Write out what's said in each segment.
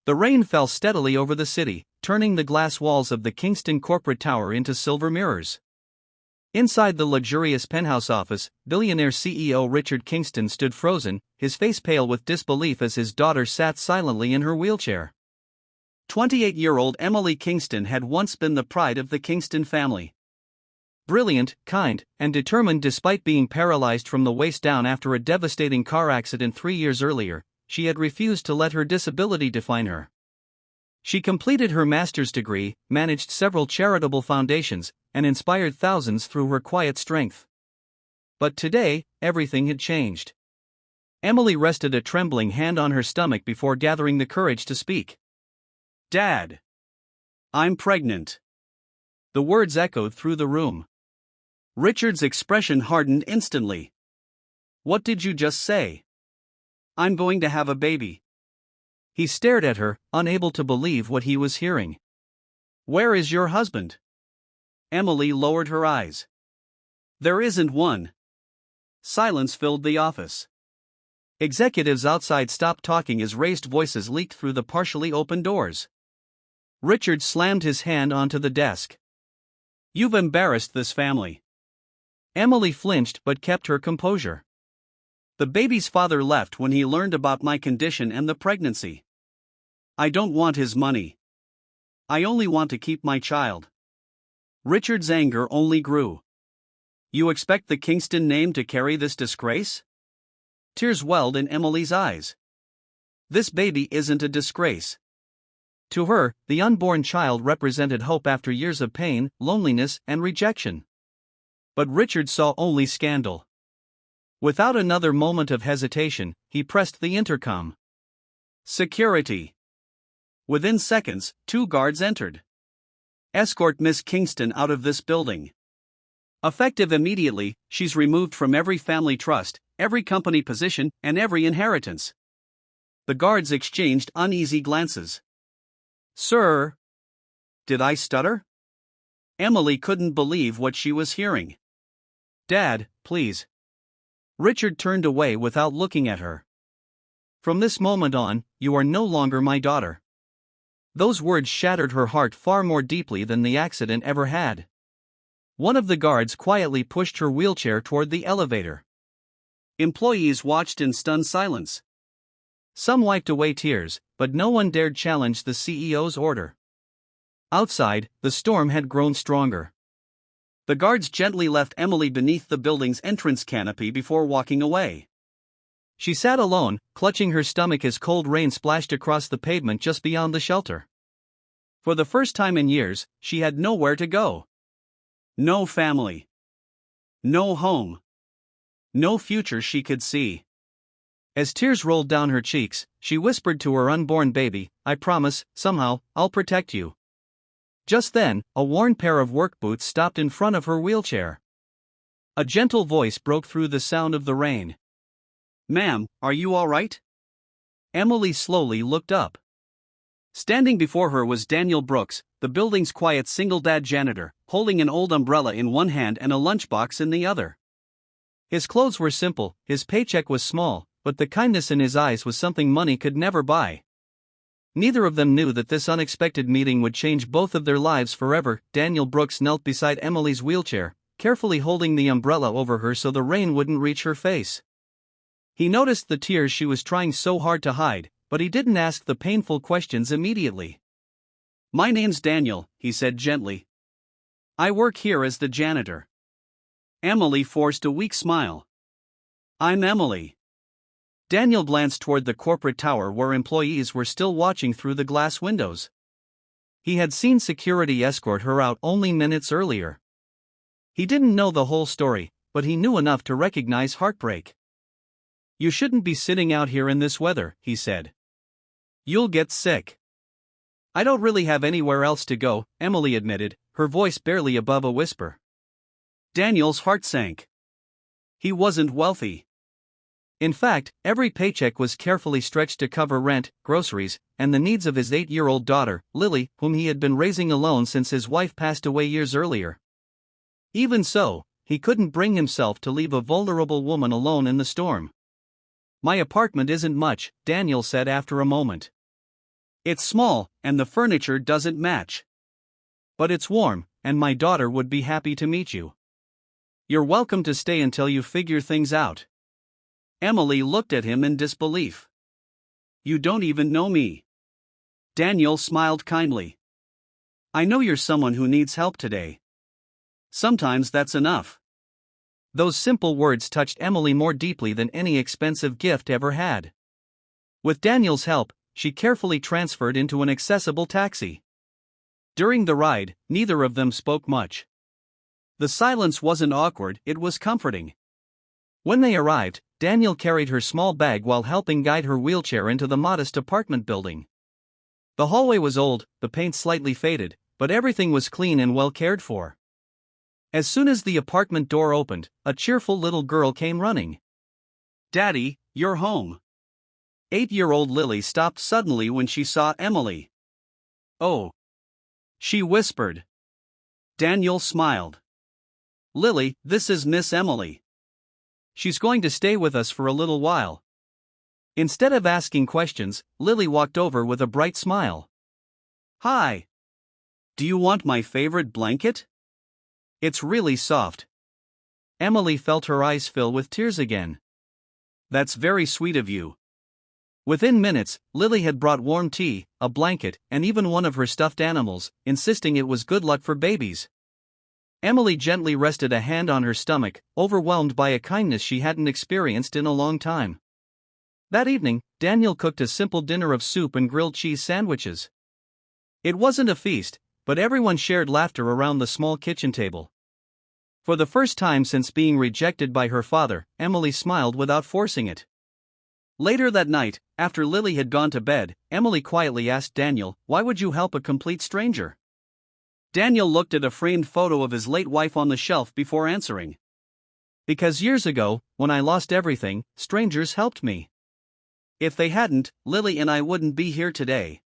The rain fell steadily over the city, turning the glass walls of the Kingston corporate tower into silver mirrors. Inside the luxurious penthouse office, billionaire CEO Richard Kingston stood frozen, his face pale with disbelief as his daughter sat silently in her wheelchair. 28-year-old Emily Kingston had once been the pride of the Kingston family. Brilliant, kind, and determined despite being paralyzed from the waist down after a devastating car accident 3 years earlier, she had refused to let her disability define her. She completed her master's degree, managed several charitable foundations, and inspired thousands through her quiet strength. But today, everything had changed. Emily rested a trembling hand on her stomach before gathering the courage to speak. "Dad! I'm pregnant." The words echoed through the room. Richard's expression hardened instantly. "What did you just say?" "I'm going to have a baby." He stared at her, unable to believe what he was hearing. "Where is your husband?" Emily lowered her eyes. "There isn't one." Silence filled the office. Executives outside stopped talking as raised voices leaked through the partially open doors. Richard slammed his hand onto the desk. "You've embarrassed this family." Emily flinched but kept her composure. "The baby's father left when he learned about my condition and the pregnancy. I don't want his money. I only want to keep my child." Richard's anger only grew. "You expect the Kingston name to carry this disgrace?" Tears welled in Emily's eyes. "This baby isn't a disgrace." To her, the unborn child represented hope after years of pain, loneliness, and rejection. But Richard saw only scandal. Without another moment of hesitation, he pressed the intercom. "Security." Within seconds, 2 guards entered. "Escort Miss Kingston out of this building. Effective immediately, she's removed from every family trust, every company position, and every inheritance." The guards exchanged uneasy glances. "Sir?" Did I stutter? Emily couldn't believe what she was hearing. "Dad, please." Richard turned away without looking at her. "From this moment on, you are no longer my daughter." Those words shattered her heart far more deeply than the accident ever had. One of the guards quietly pushed her wheelchair toward the elevator. Employees watched in stunned silence. Some wiped away tears, but no one dared challenge the CEO's order. Outside, the storm had grown stronger. The guards gently left Emily beneath the building's entrance canopy before walking away. She sat alone, clutching her stomach as cold rain splashed across the pavement just beyond the shelter. For the first time in years, she had nowhere to go. No family. No home. No future she could see. As tears rolled down her cheeks, she whispered to her unborn baby, "I promise, somehow, I'll protect you." Just then, a worn pair of work boots stopped in front of her wheelchair. A gentle voice broke through the sound of the rain. "Ma'am, are you all right?" Emily slowly looked up. Standing before her was Daniel Brooks, the building's quiet single-dad janitor, holding an old umbrella in one hand and a lunchbox in the other. His clothes were simple, his paycheck was small, but the kindness in his eyes was something money could never buy. Neither of them knew that this unexpected meeting would change both of their lives forever. Daniel Brooks knelt beside Emily's wheelchair, carefully holding the umbrella over her so the rain wouldn't reach her face. He noticed the tears she was trying so hard to hide, but he didn't ask the painful questions immediately. "My name's Daniel," he said gently. "I work here as the janitor." Emily forced a weak smile. "I'm Emily." Daniel glanced toward the corporate tower where employees were still watching through the glass windows. He had seen security escort her out only minutes earlier. He didn't know the whole story, but he knew enough to recognize heartbreak. "You shouldn't be sitting out here in this weather," he said. "You'll get sick." "I don't really have anywhere else to go," Emily admitted, her voice barely above a whisper. Daniel's heart sank. He wasn't wealthy. In fact, every paycheck was carefully stretched to cover rent, groceries, and the needs of his 8-year-old daughter, Lily, whom he had been raising alone since his wife passed away years earlier. Even so, he couldn't bring himself to leave a vulnerable woman alone in the storm. "My apartment isn't much," Daniel said after a moment. It's small, and the furniture doesn't match. But it's warm, and my daughter would be happy to meet you. You're welcome to stay until you figure things out. Emily looked at him in disbelief. You don't even know me. Daniel smiled kindly. I know you're someone who needs help today. Sometimes that's enough. Those simple words touched Emily more deeply than any expensive gift ever had. With Daniel's help, she carefully transferred into an accessible taxi. During the ride, neither of them spoke much. The silence wasn't awkward, it was comforting. When they arrived, Daniel carried her small bag while helping guide her wheelchair into the modest apartment building. The hallway was old, the paint slightly faded, but everything was clean and well cared for. As soon as the apartment door opened, a cheerful little girl came running. Daddy, you're home. 8-year-old Lily stopped suddenly when she saw Emily. Oh. She whispered. Daniel smiled. Lily, this is Miss Emily. She's going to stay with us for a little while. Instead of asking questions, Lily walked over with a bright smile. Hi. Do you want my favorite blanket? It's really soft. Emily felt her eyes fill with tears again. That's very sweet of you. Within minutes, Lily had brought warm tea, a blanket, and even one of her stuffed animals, insisting it was good luck for babies. Emily gently rested a hand on her stomach, overwhelmed by a kindness she hadn't experienced in a long time. That evening, Daniel cooked a simple dinner of soup and grilled cheese sandwiches. It wasn't a feast, but everyone shared laughter around the small kitchen table. For the first time since being rejected by her father, Emily smiled without forcing it. Later that night, after Lily had gone to bed, Emily quietly asked Daniel, "Why would you help a complete stranger?" Daniel looked at a framed photo of his late wife on the shelf before answering. Because years ago, when I lost everything, strangers helped me. If they hadn't, Lily and I wouldn't be here today.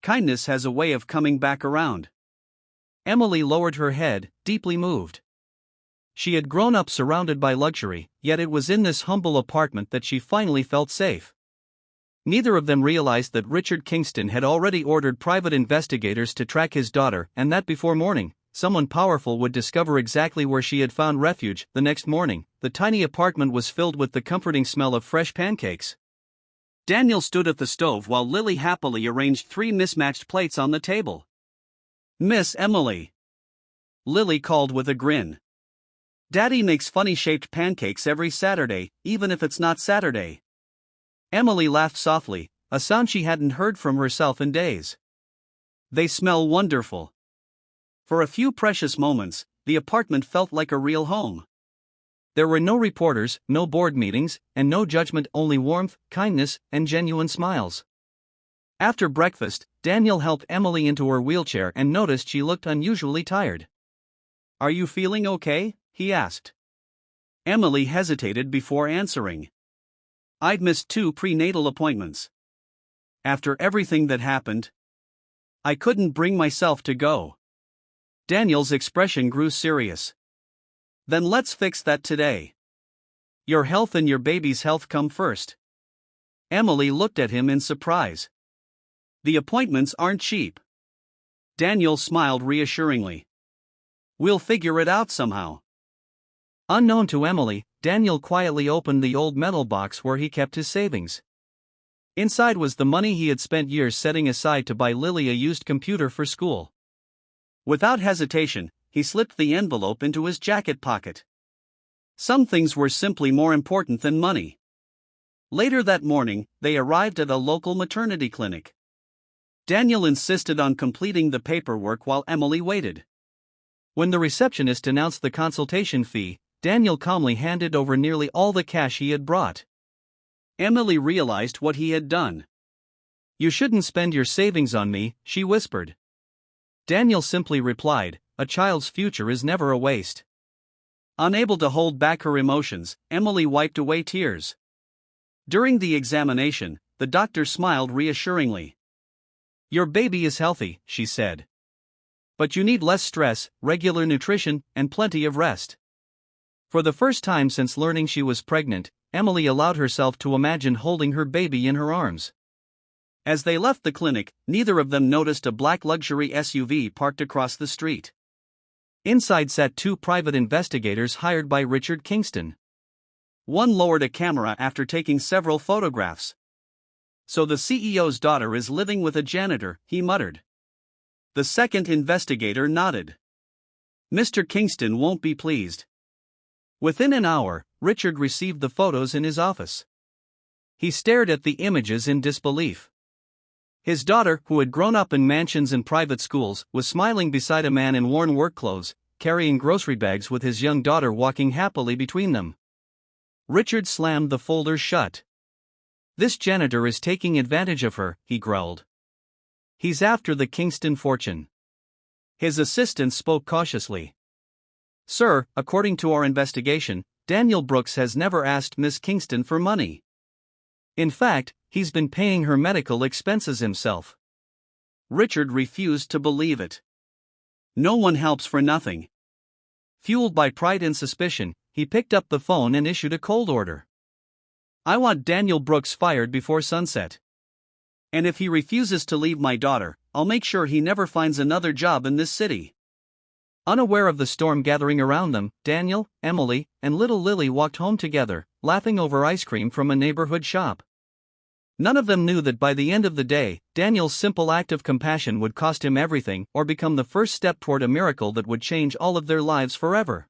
Kindness has a way of coming back around. Emily lowered her head, deeply moved. She had grown up surrounded by luxury, yet it was in this humble apartment that she finally felt safe. Neither of them realized that Richard Kingston had already ordered private investigators to track his daughter, and that before morning, someone powerful would discover exactly where she had found refuge. The next morning, the tiny apartment was filled with the comforting smell of fresh pancakes. Daniel stood at the stove while Lily happily arranged 3 mismatched plates on the table. Miss Emily, Lily called with a grin. Daddy makes funny-shaped pancakes every Saturday, even if it's not Saturday. Emily laughed softly, a sound she hadn't heard from herself in days. They smell wonderful. For a few precious moments, the apartment felt like a real home. There were no reporters, no board meetings, and no judgment, only warmth, kindness, and genuine smiles. After breakfast, Daniel helped Emily into her wheelchair and noticed she looked unusually tired. Are you feeling okay? He asked. Emily hesitated before answering. I'd missed 2 prenatal appointments. After everything that happened, I couldn't bring myself to go. Daniel's expression grew serious. Then let's fix that today. Your health and your baby's health come first. Emily looked at him in surprise. The appointments aren't cheap. Daniel smiled reassuringly. We'll figure it out somehow. Unknown to Emily, Daniel quietly opened the old metal box where he kept his savings. Inside was the money he had spent years setting aside to buy Lily a used computer for school. Without hesitation, he slipped the envelope into his jacket pocket. Some things were simply more important than money. Later that morning, they arrived at a local maternity clinic. Daniel insisted on completing the paperwork while Emily waited. When the receptionist announced the consultation fee, Daniel calmly handed over nearly all the cash he had brought. Emily realized what he had done. You shouldn't spend your savings on me, she whispered. Daniel simply replied, a child's future is never a waste. Unable to hold back her emotions, Emily wiped away tears. During the examination, the doctor smiled reassuringly. Your baby is healthy, she said. But you need less stress, regular nutrition, and plenty of rest. For the first time since learning she was pregnant, Emily allowed herself to imagine holding her baby in her arms. As they left the clinic, neither of them noticed a black luxury SUV parked across the street. Inside sat two private investigators hired by Richard Kingston. One lowered a camera after taking several photographs. "So the CEO's daughter is living with a janitor," he muttered. The second investigator nodded. "Mr. Kingston won't be pleased." Within an hour, Richard received the photos in his office. He stared at the images in disbelief. His daughter, who had grown up in mansions and private schools, was smiling beside a man in worn work clothes, carrying grocery bags with his young daughter walking happily between them. Richard slammed the folders shut. "This janitor is taking advantage of her," he growled. "He's after the Kingston fortune." His assistant spoke cautiously. "Sir, according to our investigation, Daniel Brooks has never asked Miss Kingston for money. In fact, he's been paying her medical expenses himself." Richard refused to believe it. No one helps for nothing. Fueled by pride and suspicion, he picked up the phone and issued a cold order. "I want Daniel Brooks fired before sunset. And if he refuses to leave my daughter, I'll make sure he never finds another job in this city." Unaware of the storm gathering around them, Daniel, Emily, and little Lily walked home together, laughing over ice cream from a neighborhood shop. None of them knew that by the end of the day, Daniel's simple act of compassion would cost him everything or become the first step toward a miracle that would change all of their lives forever.